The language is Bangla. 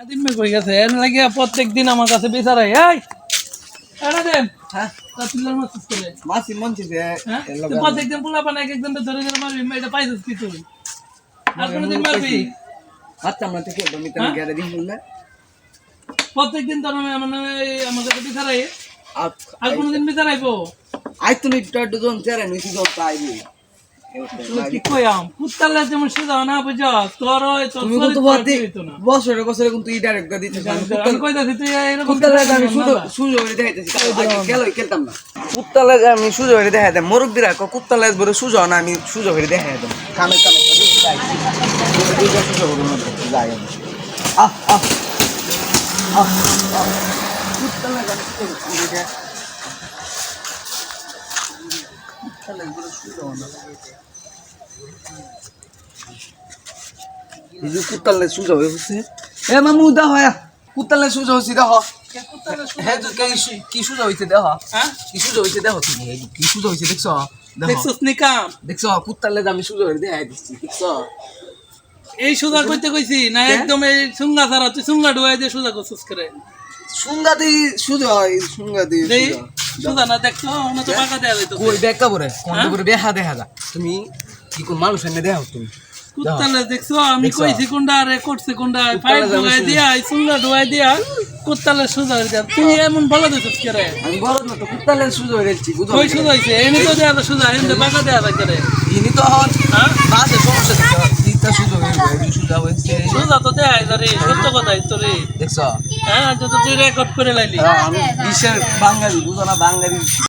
দিন মে কই গেছে এর লাগে প্রত্যেকদিন আমার কাছে বিচারাই এই এরা দেন হ্যাঁ কাতিলার মাছ করে মাসি মনছি যে হ্যাঁ তুই প্রত্যেকদিন পোলা পানা এক একজন ধরে ধরে মারবি এটা পাইছিস কি তুই আর কোনদিন মারবি আচ্ছা আমরা থেকে আমি তো গেলে দিন বললে প্রত্যেকদিন তোর মানে আমার কাছে বিচারাই আচ্ছা আর কোনদিন বিচারাইবো আই তো নিট টু জন চেরা নিছি জন তাইবি তুই কি কইয়াম কুত্তালে যেমন সুদা না বুঝা তোর ওই তোর তুমি তো বলতে বছরে বছরে কিন্তু ই ডাইরেক্ট দিতে আমি কইতাছি তুই এরকম কুত্তালে আমি সুজো হয়ে দেখাইতেছি আগে খেলতাম না কুত্তালে আমি সুজো হয়ে দেখাই দেব মুরব্বিরা কুত্তালে বড় সুজো না আমি সুজো হয়ে দেখাই দেব কামে কামে দুইটা সুজো হয়ে মধ্যে যাই আহ আহ আহ কুত্তালে আমি সুজো হয়ে কুত্তালে বড় সুজো না এই যে কুত্তালে সুজো হয়েছে এ মামু দা হয় কুত্তালে সুজো হইছে দেখো হ্যাঁ তো কি সুজো হইছে দেখো হ্যাঁ কি সুজো হইছে দেখো তুমি কি সুজো হইছে দেখছো দেখছস নিকাম দেখছো কুত্তালে আমি সুজো হইছে দেখাই দিচ্ছি দেখছো এই সুজা কইতে কইছি না একদম এই সুঙ্গা ছাড়া তুই সুঙ্গা ডুয়াই দিয়ে সুজা করছিস করে সুঙ্গা দি সুজো হয় সুঙ্গা দি দেই সুজা না দেখছো না তো টাকা দেয়া যাইতো কই দেখা পরে কোন করে দেখা যা তুমি কি কোন মানুষ এনে দেখাও তুমি কুত্তালে দেখছো আমি কইছি কোনটা আরে করছে কোনটা ফাইল ডুয়াই দিয়া এই সুঙ্গা ডুয়াই দিয়া কুত্তালে সুজা হই যা তুই এমন বলা দিছস করে আমি বড় না তো কুত্তালে সুজো হইছি বুঝো কই সুজা হইছে এনে তো দেয়া সুজা এনে টাকা দেয়া যায় করে ইনি তো হন হ্যাঁ বাজে সমস্যা দেখো ইতা সুজো হইছে সুজো হইছে সুজা তো দেয়া যায় রে সত্য কথাই তো রে দেখছো হ্যাঁ যত তুই রেকর্ড করে লাইলি আমি বিশ্বের বাঙালি বুঝো না বাঙালি